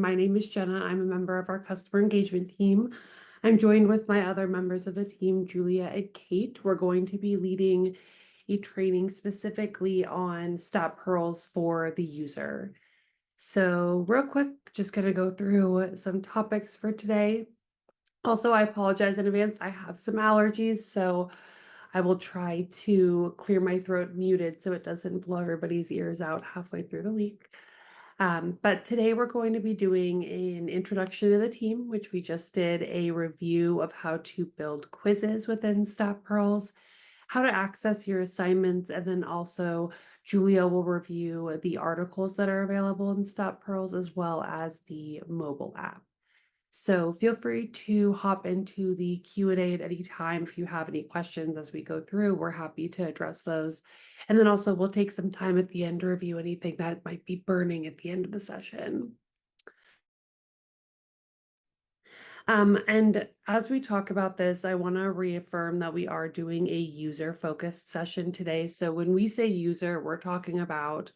My name is Jenna. I'm a member of our customer engagement team. I'm joined with my other members of the team, Julia and Kate. We're going to be leading a training specifically on StatPearls for the user. So real quick, just going to go through some topics for today. Also, I apologize in advance. I have some allergies, so I will try to clear my throat muted so it doesn't blow everybody's ears out halfway through the week. But today we're going to be doing an introduction to the team, which we just did a review of how to build quizzes within StatPearls, how to access your assignments, and then also Julia will review the articles that are available in StatPearls as well as the mobile app. So feel free to hop into the Q&A at any time if you have any questions as we go through. We're happy to address those. And then also we'll take some time at the end to review anything that might be burning at the end of the session. And as we talk about this, I want to reaffirm that we are doing a user-focused session today. So when we say user, we're talking about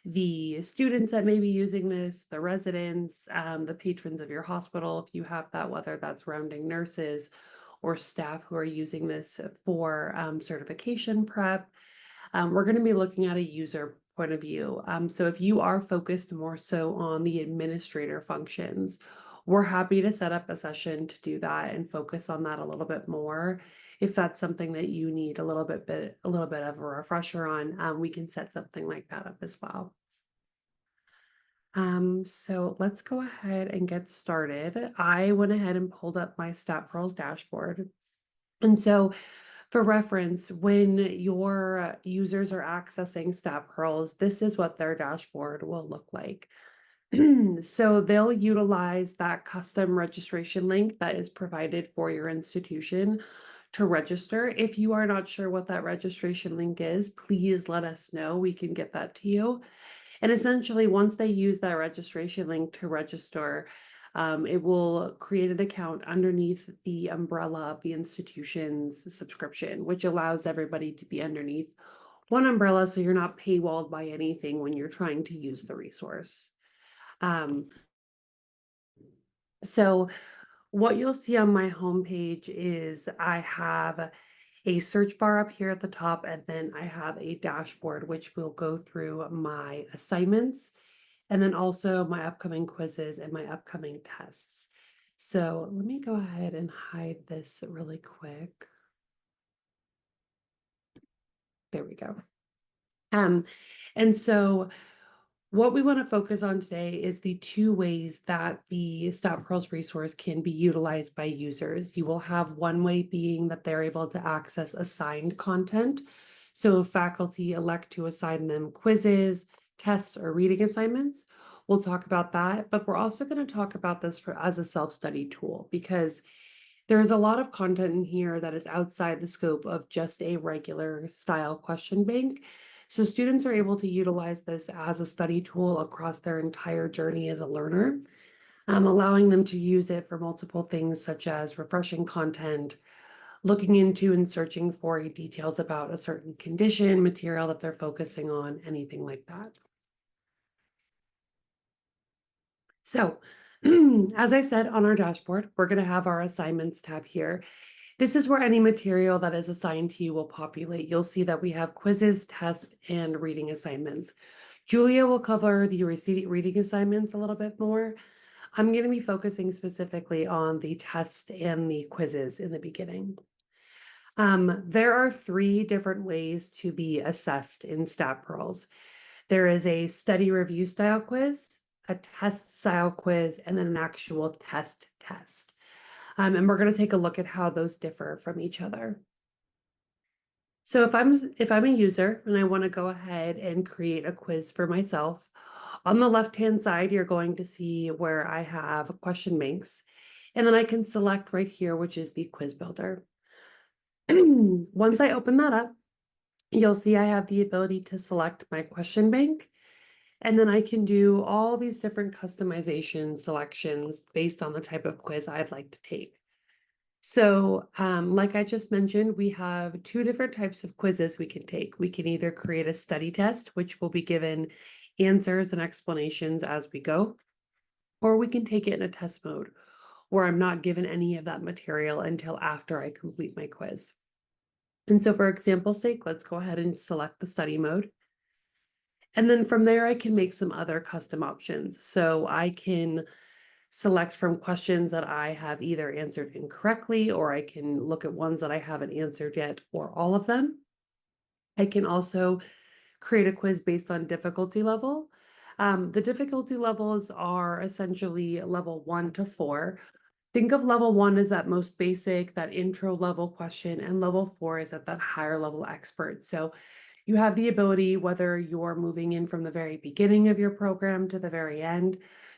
the students that may be using this, the residents, the patrons of your hospital, if you have that, whether that's rounding nurses or staff who are using this for certification prep. We're going to be looking at a user point of view. So if you are focused more so on the administrator functions, we're happy to set up a session to do that and focus on that a little bit more. If that's something that you need a little bit of a refresher on, we can set something like that up as well. So let's go ahead and get started. I went ahead and pulled up my StatPearls dashboard. And so for reference, when your users are accessing StatPearls, this is what their dashboard will look like. So they'll utilize that custom registration link that is provided for your institution to register. If you are not sure what that registration link is, please let us know. We can get that to you. And essentially, once they use that registration link to register, it will create an account underneath the umbrella of the institution's subscription, which allows everybody to be underneath one umbrella so you're not paywalled by anything when you're trying to use the resource. So what you'll see on my homepage is I have a search bar up here at the top, and then I have a dashboard which will go through my assignments and then also my upcoming quizzes and my upcoming tests. So let me go ahead and hide this really quick. There we go. And so what we want to focus on today is the two ways that the StatPearls resource can be utilized by users. You will have one way being that they're able to access assigned content. So if faculty elect to assign them quizzes, tests, or reading assignments, we'll talk about that. But we're also going to talk about this as a self-study tool because there's a lot of content in here that is outside the scope of just a regular style question bank. So students are able to utilize this as a study tool across their entire journey as a learner, allowing them to use it for multiple things such as refreshing content, looking into and searching for details about a certain condition, material that they're focusing on, anything like that. So as I said on our dashboard, we're going to have our assignments tab here. This is where any material that is assigned to you will populate. You'll see that we have quizzes, tests, and reading assignments. Julia will cover the reading assignments a little bit more. I'm going to be focusing specifically on the test and the quizzes in the beginning. There are 3 different ways to be assessed in StatPearls. There is a study review style quiz, a test style quiz, and then an actual test. And we're going to take a look at how those differ from each other. So if I'm a user and I want to go ahead and create a quiz for myself, on the left-hand side, you're going to see where I have question banks, and then I can select right here, which is the quiz builder. Once I open that up, you'll see I have the ability to select my question bank, and then I can do all these different customization selections based on the type of quiz I'd like to take. So like I just mentioned, we have 2 different types of quizzes we can take. We can either create a study test, which will be given answers and explanations as we go, or we can take it in a test mode where I'm not given any of that material until after I complete my quiz. And so for example's sake, let's go ahead and select the study mode. And then from there, I can make some other custom options. So I can select from questions that I have either answered incorrectly, or I can look at ones that I haven't answered yet, or all of them. I can also create a quiz based on difficulty level. The difficulty levels are essentially level 1 to 4. Think of level 1 as that most basic, that intro level question, and level 4 is at that higher level expert. So you have the ability, whether you're moving in from the very beginning of your program to the very end,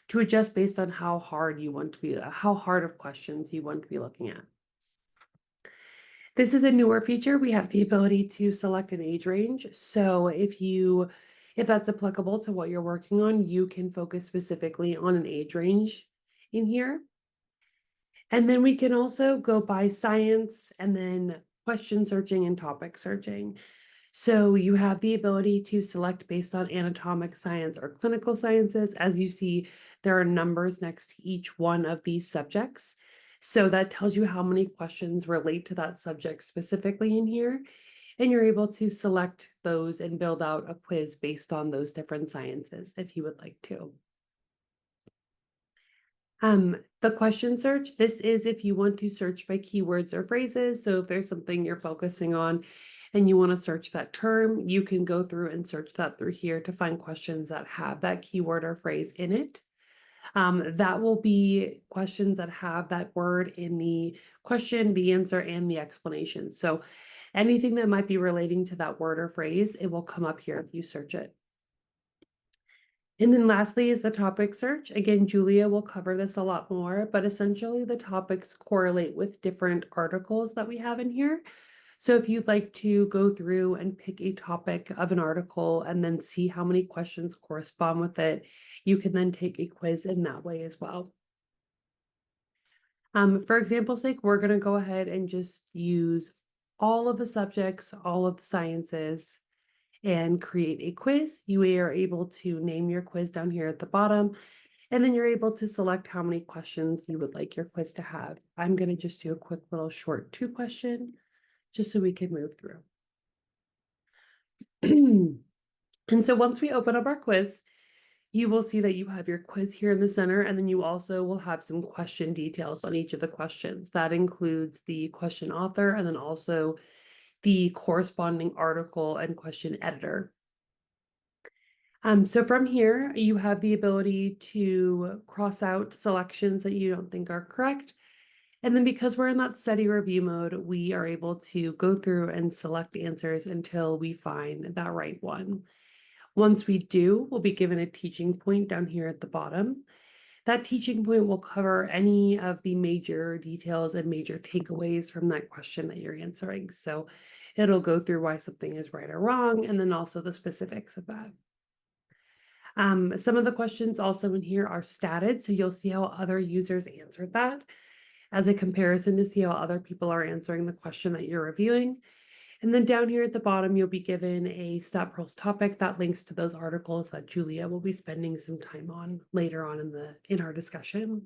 to adjust based on how hard you want to be, how hard of questions you want to be looking at. This is a newer feature. We have the ability to select an age range. So if that's applicable to what you're working on, you can focus specifically on an age range in here. And then we can also go by science and then question searching and topic searching. So you have the ability to select based on anatomic science or clinical sciences. As you see, there are numbers next to each one of these subjects. So that tells you how many questions relate to that subject specifically in here. And you're able to select those and build out a quiz based on those different sciences if you would like to. The question search, this is if you want to search by keywords or phrases. So if there's something you're focusing on and you want to search that term, you can go through and search that through here to find questions that have that keyword or phrase in it. That will be questions that have that word in the question, the answer, and the explanation. So anything that might be relating to that word or phrase, it will come up here if you search it. And then lastly is the topic search. Again, Julia will cover this a lot more, but essentially the topics correlate with different articles that we have in here. So if you'd like to go through and pick a topic of an article and then see how many questions correspond with it, you can then take a quiz in that way as well. For example's sake, we're going to go ahead and just use all of the subjects, all of the sciences, and create a quiz. You are able to name your quiz down here at the bottom, and then you're able to select how many questions you would like your quiz to have. I'm going to just do a quick little short 2-question, just so we can move through. And so once we open up our quiz, you will see that you have your quiz here in the center, and then you also will have some question details on each of the questions. That includes the question author and then also the corresponding article and question editor. So from here, you have the ability to cross out selections that you don't think are correct. And then because we're in that study review mode, we are able to go through and select answers until we find that right one. Once we do, we'll be given a teaching point down here at the bottom. That teaching point will cover any of the major details and major takeaways from that question that you're answering. So it'll go through why something is right or wrong, and then also the specifics of that. Some of the questions also in here are statted, so you'll see how other users answered that as a comparison to see how other people are answering the question that you're reviewing. And then down here at the bottom, you'll be given a StatPearls topic that links to those articles that Julia will be spending some time on later on in our discussion.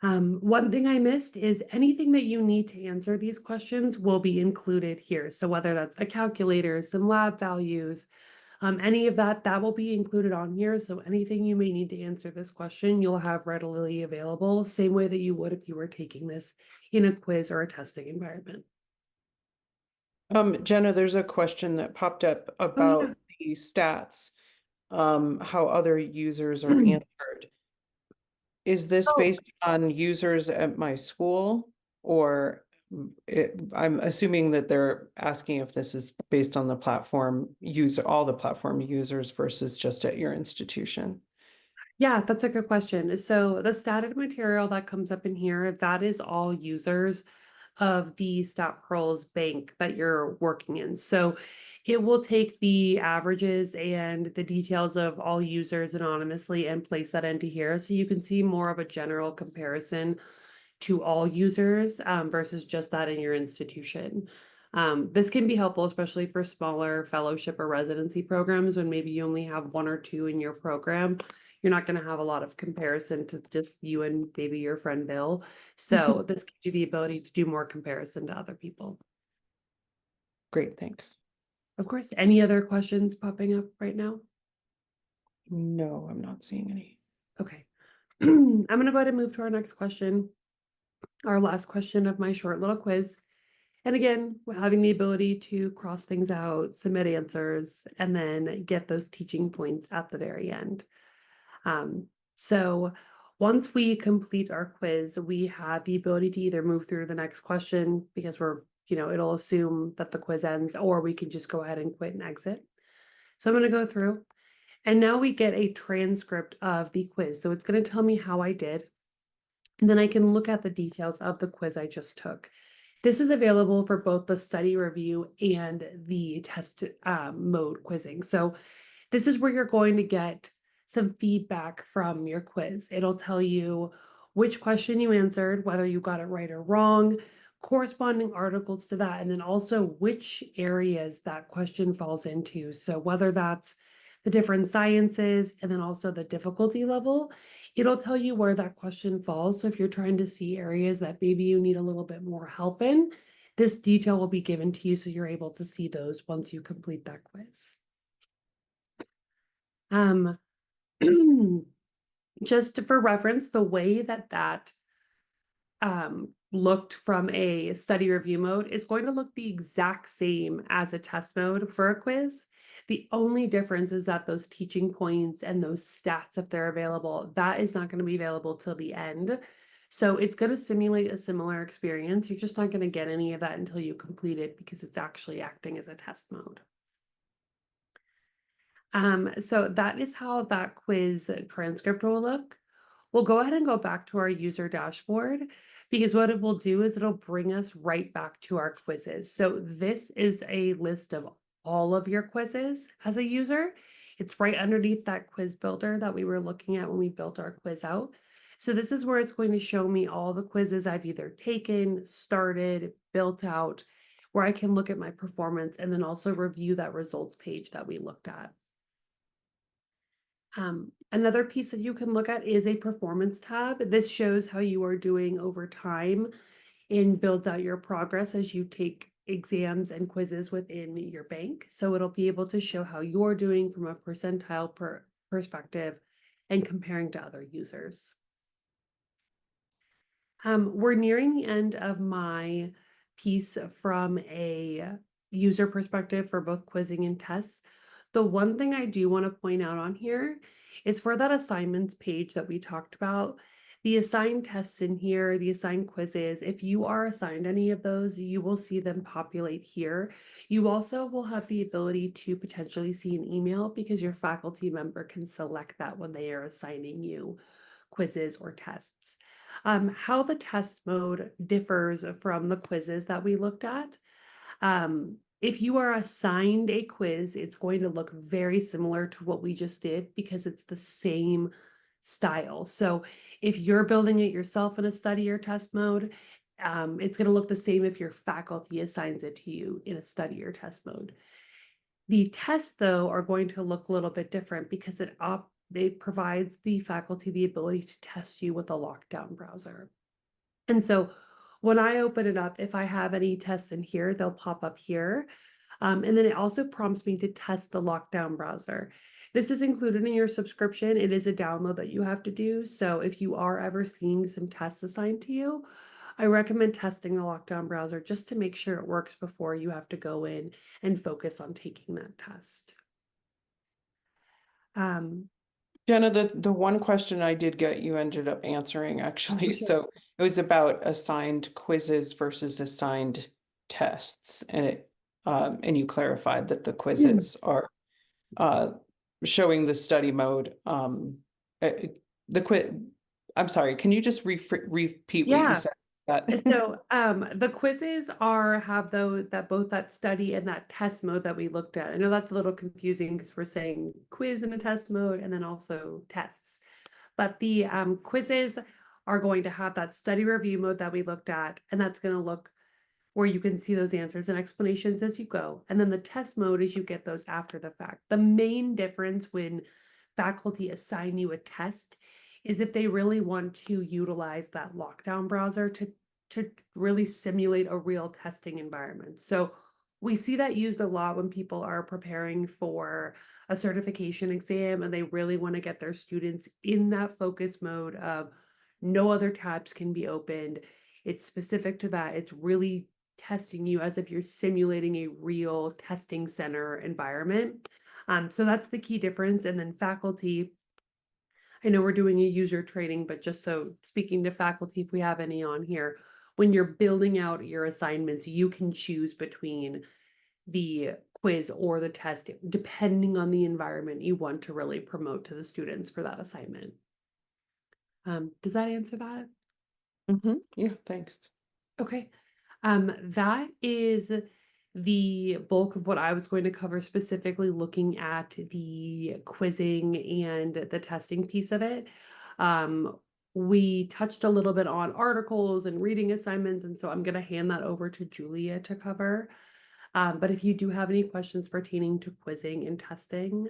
One thing I missed is anything that you need to answer these questions will be included here. So whether that's a calculator, some lab values, any of that will be included on here. So anything you may need to answer this question, you'll have readily available, same way that you would if you were taking this in a quiz or a testing environment. Jenna, there's a question that popped up about the stats, how other users are answered. Is this based on users at my school, or I'm assuming that they're asking if this is based on the platform user, all the platform users versus just at your institution? Yeah, that's a good question. So the statted material that comes up in here, that is all users of the StatPearls bank that you're working in. So it will take the averages and the details of all users anonymously and place that into here. So you can see more of a general comparison to all users versus just that in your institution. This can be helpful, especially for smaller fellowship or residency programs when maybe you only have 1 or 2 in your program. you're not going to have a lot of comparison to just you and maybe your friend Bill. So this gives you the ability to do more comparison to other people. Great, thanks. Of course, any other questions popping up right now? No, I'm not seeing any. Okay. I'm going to go ahead and move to our next question, our last question of my short little quiz. And again, having the ability to cross things out, submit answers, and then get those teaching points at the very end. So once we complete our quiz, we have the ability to either move through the next question because it'll assume that the quiz ends, or we can just go ahead and quit and exit. So I'm going to go through, and now we get a transcript of the quiz. So it's going to tell me how I did. And then I can look at the details of the quiz I just took. This is available for both the study review and the test mode quizzing. So this is where you're going to get some feedback from your quiz. It'll tell you which question you answered, whether you got it right or wrong, corresponding articles to that, and then also which areas that question falls into. So whether that's the different sciences and then also the difficulty level, it'll tell you where that question falls. So if you're trying to see areas that maybe you need a little bit more help in, this detail will be given to you so you're able to see those once you complete that quiz. Just for reference, the way that looked from a study review mode is going to look the exact same as a test mode for a quiz. The only difference is that those teaching points and those stats, if they're available, that is not going to be available till the end. So it's going to simulate a similar experience. You're just not going to get any of that until you complete it because it's actually acting as a test mode. So that is how that quiz transcript will look. We'll go ahead and go back to our user dashboard because what it will do is it'll bring us right back to our quizzes. So this is a list of all of your quizzes as a user. It's right underneath that quiz builder that we were looking at when we built our quiz out. So this is where it's going to show me all the quizzes I've either taken, started, built out, where I can look at my performance and then also review that results page that we looked at. Another piece that you can look at is a performance tab. This shows how you are doing over time and builds out your progress as you take exams and quizzes within your bank. So it'll be able to show how you're doing from a percentile perspective and comparing to other users. We're nearing the end of my piece from a user perspective for both quizzing and tests. The one thing I do want to point out on here is for that assignments page that we talked about, the assigned tests in here, the assigned quizzes, if you are assigned any of those, you will see them populate here. You also will have the ability to potentially see an email because your faculty member can select that when they are assigning you quizzes or tests. How the test mode differs from the quizzes that we looked at. If you are assigned a quiz, it's going to look very similar to what we just did because it's the same style. So if you're building it yourself in a study or test mode, it's going to look the same if your faculty assigns it to you in a study or test mode. The tests, though, are going to look a little bit different because it provides the faculty the ability to test you with a lockdown browser. And so when I open it up, if I have any tests in here, they'll pop up here. And then it also prompts me to test the lockdown browser. This is included in your subscription. It is a download that you have to do. So if you are ever seeing some tests assigned to you, I recommend testing the lockdown browser just to make sure it works before you have to go in and focus on taking that test. Jenna, the one question I did get, you ended up answering actually. Okay. So it was about assigned quizzes versus assigned tests. And you clarified that the quizzes are showing the study mode. The quiz, I'm sorry, can you just repeat what you Yeah. said? That So the quizzes have both that study and that test mode that we looked at. I know that's a little confusing because we're saying quiz in a test mode and then also tests. But the quizzes are going to have that study review mode that we looked at, and that's going to look where you can see those answers and explanations as you go. And then the test mode is you get those after the fact. The main difference when faculty assign you a test is if they really want to utilize that lockdown browser to really simulate a real testing environment. So we see that used a lot when people are preparing for a certification exam and they really want to get their students in that focus mode of no other tabs can be opened. It's specific to that. It's really testing you as if you're simulating a real testing center environment. So that's the key difference. And then faculty, I know we're doing a user training, but just so speaking to faculty, if we have any on here, when you're building out your assignments, you can choose between the quiz or the test, depending on the environment you want to really promote to the students for that assignment. Does that answer that? Yeah, thanks. Okay. That is the bulk of what I was going to cover, specifically looking at the quizzing and the testing piece of it. We touched a little bit on articles and reading assignments, and so I'm going to hand that over to Julia to cover. But if you do have any questions pertaining to quizzing and testing,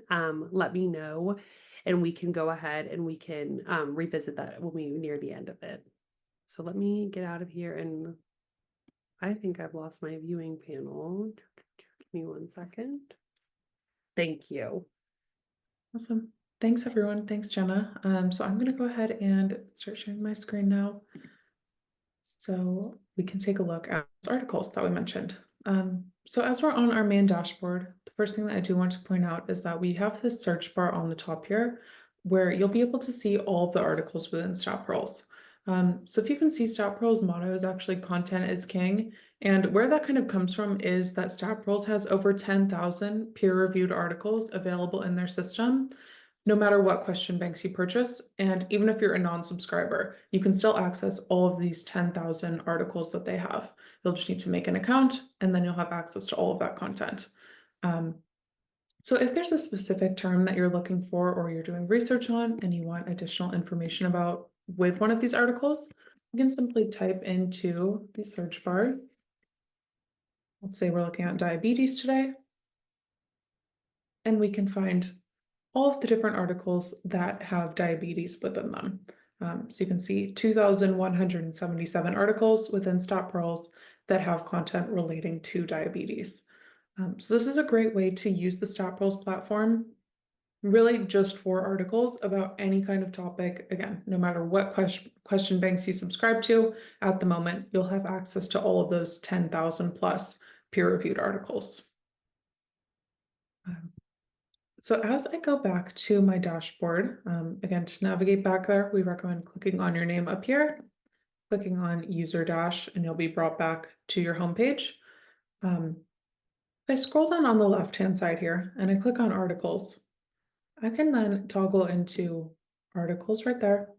let me know, and we can go ahead and we can revisit that when we near the end of it. So let me get out of here, and I think I've lost my viewing panel. Give me 1 second. Thank you. Awesome. Thanks, everyone. Thanks, Jenna. So I'm going to go ahead and start sharing my screen now so we can take a look at those articles that we mentioned. So as we're on our main dashboard, the first thing that I do want to point out is that we have this search bar on the top here where you'll be able to see all of the articles within StatPearls. So if you can see, StatPearls' motto is actually content is king. And where that kind of comes from is that StatPearls has over 10,000 peer-reviewed articles available in their system, no matter what question banks you purchase. And even if you're a non-subscriber, you can still access all of these 10,000 articles that they have. You'll just need to make an account and then you'll have access to all of that content. So if there's a specific term that you're looking for or you're doing research on and you want additional information about with one of these articles, you can simply type into the search bar. Let's say we're looking at diabetes today, and we can find all of the different articles that have diabetes within them. So you can see 2,177 articles within StatPearls that have content relating to diabetes. So this is a great way to use the StatPearls platform really just for articles about any kind of topic. Again, no matter what question banks you subscribe to at the moment, you'll have access to all of those 10,000 plus peer-reviewed articles. So as I go back to my dashboard, again, to navigate back there, we recommend clicking on your name up here, clicking on user dash, and you'll be brought back to your home page. If I scroll down on the left-hand side here and I click on articles, I can then toggle into articles right there.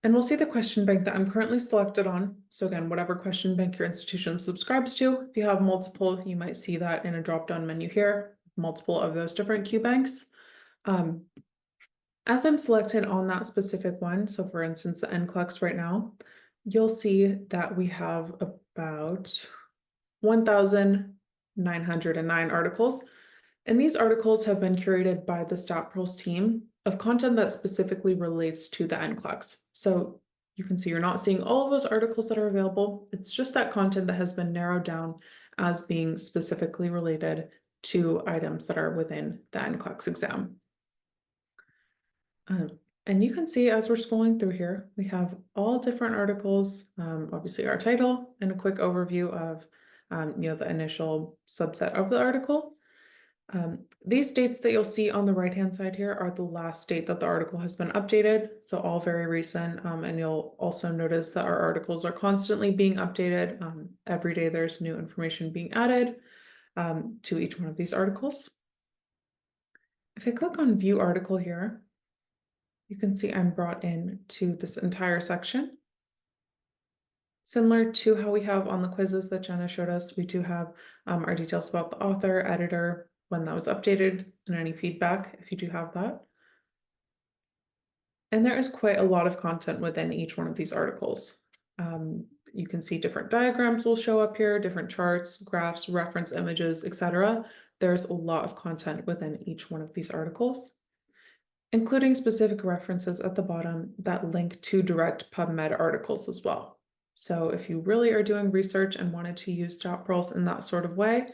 And we'll see the question bank that I'm currently selected on. So again, whatever question bank your institution subscribes to, if you have multiple, you might see that in a drop-down menu here, multiple of those different Q banks. As I'm selected on that specific one, so for instance, the NCLEX right now, you'll see that we have about 1,909 articles. And these articles have been curated by the StatPearls team of content that specifically relates to the NCLEX. So you can see you're not seeing all of those articles that are available. It's just that content that has been narrowed down as being specifically related to items that are within the NCLEX exam. And you can see as we're scrolling through here, we have all different articles, obviously our title and a quick overview of the initial subset of the article. These dates that you'll see on the right-hand side here are the last date that the article has been updated, so all very recent, and you'll also notice that our articles are constantly being updated. Every day there's new information being added to each one of these articles. If I click on View Article here, you can see I'm brought in to this entire section. Similar to how we have on the quizzes that Jenna showed us, we do have our details about the author, editor, when that was updated, and any feedback if you do have that. And there is quite a lot of content within each one of these articles. You can see different diagrams will show up here, different charts, graphs, reference images, etc. There's a lot of content within each one of these articles. including specific references at the bottom that link to direct PubMed articles as well. So if you really are doing research and wanted to use StatPearls in that sort of way,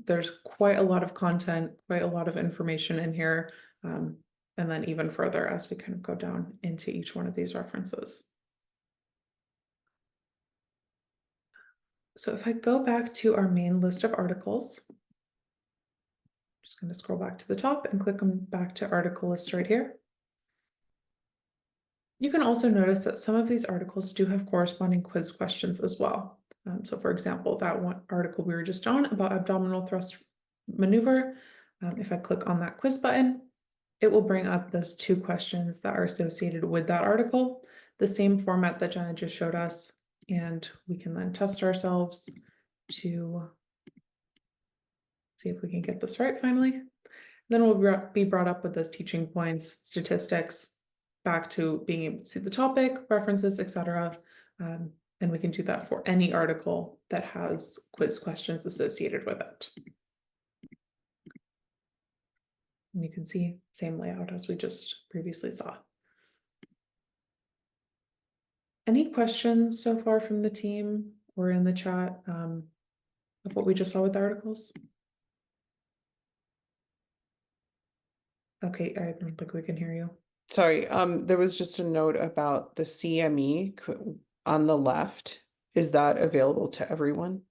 there's quite a lot of content, quite a lot of information in here, and then even further as we kind of go down into each one of these references. So if I go back to our main list of articles, just going to scroll back to the top and click on back to article list right here. You can also notice that some of these articles do have corresponding quiz questions as well. So for example, that one article we were just on about abdominal thrust maneuver, if I click on that quiz button, it will bring up those 2 questions that are associated with that article, the same format that Jenna just showed us, and we can then test ourselves to see if we can get this right finally. Then we'll be brought up with those teaching points, statistics, back to being able to see the topic, references, etc. And we can do that for any article that has quiz questions associated with it. And you can see same layout as we just previously saw. Any questions so far from the team or in the chat of what we just saw with the articles? Okay, I don't think we can hear you. Sorry, there was just a note about the CME on the left. Is that available to everyone?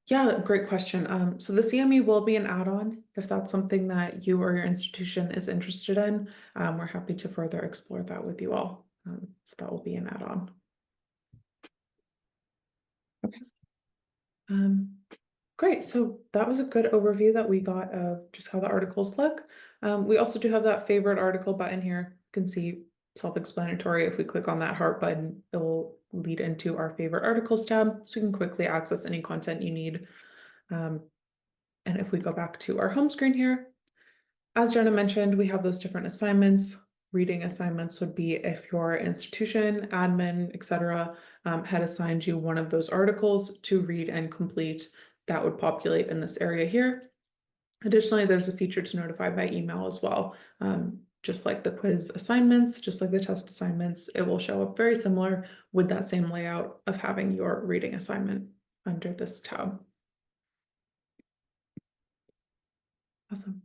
Yeah, great question. So the CME will be an add-on if that's something that you or your institution is interested in. We're happy to further explore that with you all. So that will be an add-on. Okay. Great, so that was a good overview that we got of just how the articles look. We also do have that favorite article button here. You can see self-explanatory. If we click on that heart button, it will lead into our favorite articles tab, so you can quickly access any content you need. And if we go back to our home screen here, as Jenna mentioned, we have those different assignments. Reading assignments would be if your institution, admin, etc., had assigned you one of those articles to read and complete, that would populate in this area here. Additionally, there's a feature to notify by email as well. Just like the quiz assignments, just like the test assignments, it will show up very similar with that same layout of having your reading assignment under this tab. Awesome.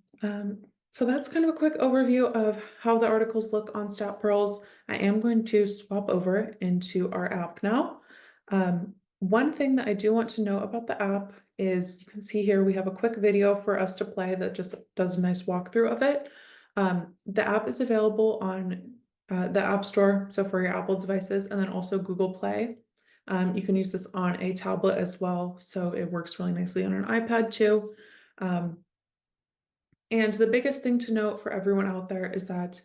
So that's kind of a quick overview of how the articles look on StatPearls. I am going to swap over into our app now. One thing that I do want to know about the app is you can see here we have a quick video for us to play that just does a nice walkthrough of it. The app is available on the App Store, so for your Apple devices, and then also Google Play. You can use this on a tablet as well, so it works really nicely on an iPad too. And the biggest thing to note for everyone out there is that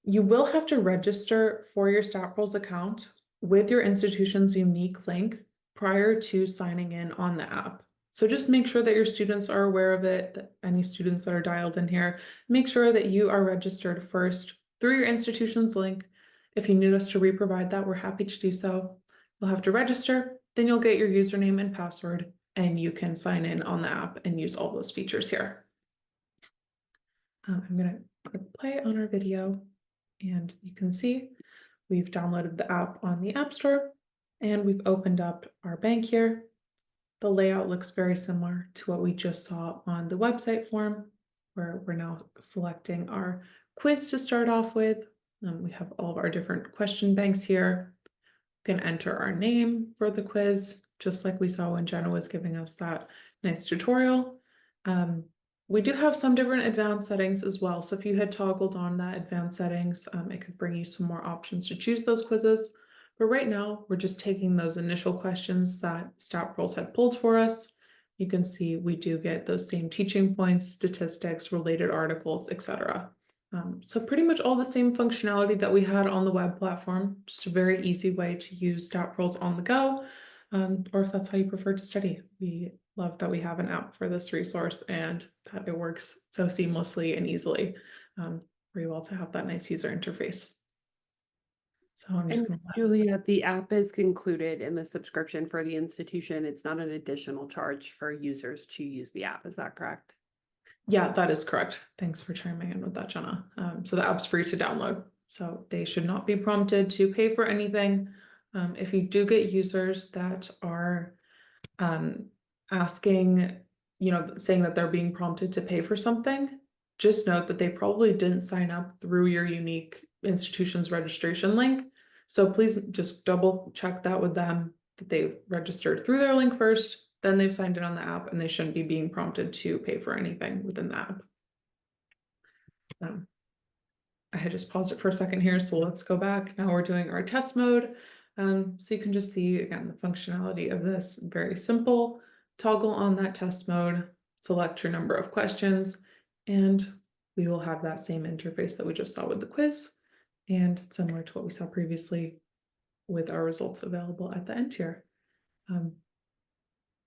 you will have to register for your StatPearls account with your institution's unique link prior to signing in on the app. So just make sure that your students are aware of it, that any students that are dialed in here, make sure that you are registered first through your institution's link. If you need us to reprovide that, we're happy to do so. You'll have to register, then you'll get your username and password, and you can sign in on the app and use all those features here. I'm going to click play on our video, and you can see we've downloaded the app on the App Store, and we've opened up our bank here. The layout looks very similar to what we just saw on the website form, where we're now selecting our quiz to start off with. We have all of our different question banks here. We can enter our name for the quiz, just like we saw when Jenna was giving us that nice tutorial. We do have some different advanced settings as well. So if you had toggled on that advanced settings, it could bring you some more options to choose those quizzes. But right now, we're just taking those initial questions that StatPearls had pulled for us. You can see we do get those same teaching points, statistics, related articles, etc. So pretty much all the same functionality that we had on the web platform, just a very easy way to use StatPearls on the go, or if that's how you prefer to study. We love that we have an app for this resource and that it works so seamlessly and easily for you all to have that nice user interface. So I'm just going to Julia, the app is included in the subscription for the institution. It's not an additional charge for users to use the app. Is that correct? Yeah, that is correct. Thanks for chiming in with that, Jenna. So the app's free to download, so they should not be prompted to pay for anything. If you do get users that are asking, saying that they're being prompted to pay for something, just note that they probably didn't sign up through your unique institution's registration link. So please just double check that with them, that they've registered through their link first, then they've signed in on the app, and they shouldn't be being prompted to pay for anything within the app. I had just paused it for a second here, so let's go back. Now we're doing our test mode. So you can just see, again, the functionality of this, very simple. Toggle on that test mode, select your number of questions, and we will have that same interface that we just saw with the quiz, and similar to what we saw previously with our results available at the end here.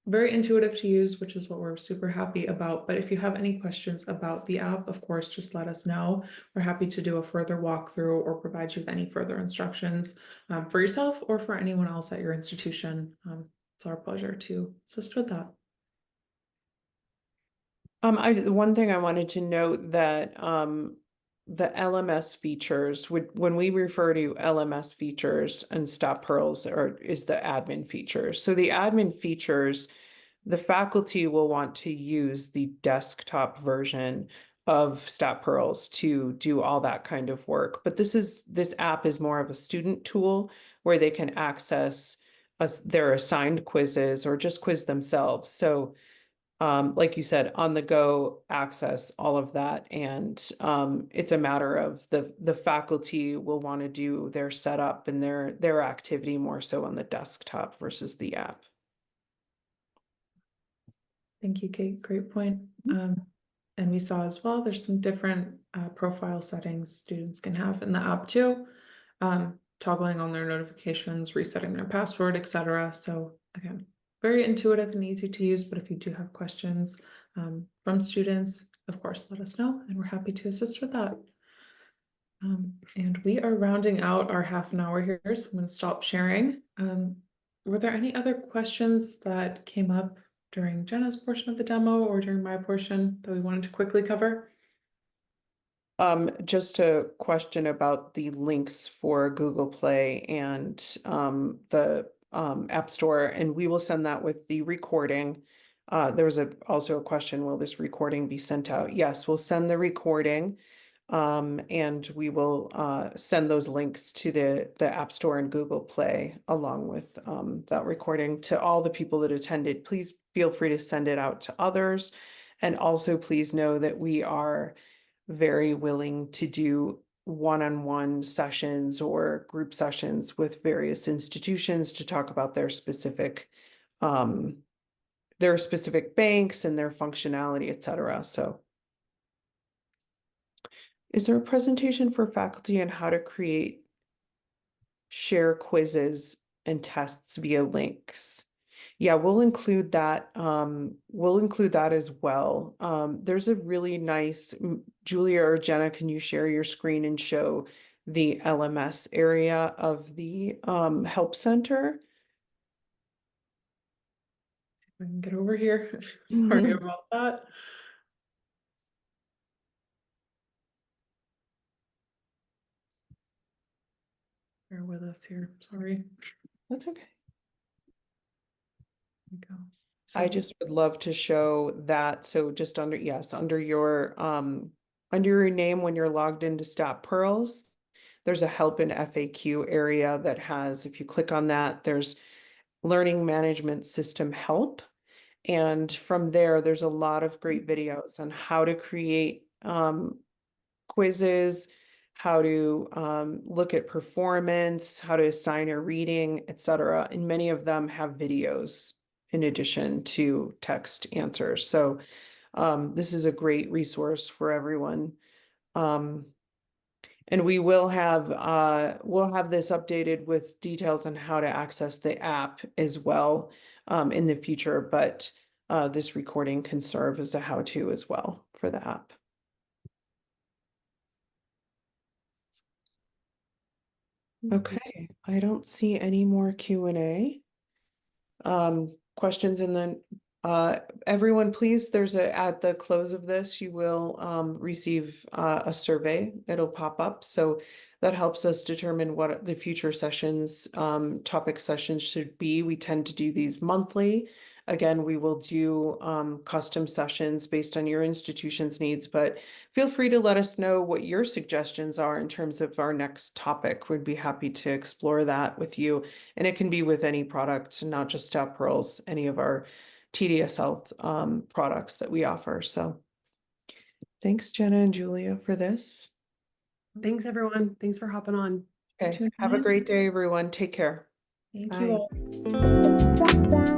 Very intuitive to use, which is what we're super happy about. But if you have any questions about the app, of course, just let us know. We're happy to do a further walkthrough or provide you with any further instructions for yourself or for anyone else at your institution. It's our pleasure to assist with that. One thing I wanted to note that the LMS features when we refer to LMS features and StatPearls is the admin features. So the admin features, the faculty will want to use the desktop version of StatPearls to do all that kind of work. But this app is more of a student tool where they can access their assigned quizzes or just quiz themselves. So like you said, on the go access, all of that. And it's a matter of the faculty will want to do their setup and their activity more so on the desktop versus the app. Thank you, Kate. Great point. And we saw as well, there's some different profile settings students can have in the app too. Toggling on their notifications, resetting their password, etc. So again, very intuitive and easy to use, but if you do have questions from students, of course, let us know, and we're happy to assist with that. And we are rounding out our half an hour here, so I'm going to stop sharing. Were there any other questions that came up during Jenna's portion of the demo or during my portion that we wanted to quickly cover? Just a question about the links for Google Play and the App Store, and we will send that with the recording. There was also a question, will this recording be sent out? Yes, we'll send the recording, and we will send those links to the App Store and Google Play along with that recording to all the people that attended. Please feel free to send it out to others, and also please know that we are very willing to do one-on-one sessions or group sessions with various institutions to talk about their specific banks and their functionality, etc. So is there a presentation for faculty on how to share quizzes and tests via links? Yeah, we'll include that. We'll include that as well. There's a really nice, Julia or Jenna, can you share your screen and show the LMS area of the help center? I can get over here. Sorry about that. Bear with us here. Sorry. That's okay. There we go. I just would love to show that. So just under your name when you're logged into StatPearls, there's a help and FAQ area that has, if you click on that, there's learning management system help. And from there's a lot of great videos on how to create quizzes, how to look at performance, how to assign a reading, etc. And many of them have videos in addition to text answers. So this is a great resource for everyone. And we'll have this updated with details on how to access the app as well in the future, but this recording can serve as a how-to as well for the app. Okay, I don't see any more Q&A. Questions in the Everyone, please, at the close of this, you will receive a survey. It'll pop up. So that helps us determine what the future sessions, topic sessions should be. We tend to do these monthly. Again, we will do custom sessions based on your institution's needs, but feel free to let us know what your suggestions are in terms of our next topic. We'd be happy to explore that with you. And it can be with any product, not just StatPearls, any of our TDS Health products that we offer. So thanks, Jenna and Julia, for this. Thanks, everyone. Thanks for hopping on. Okay, have a great day, everyone. Take care. Thank you Bye. all.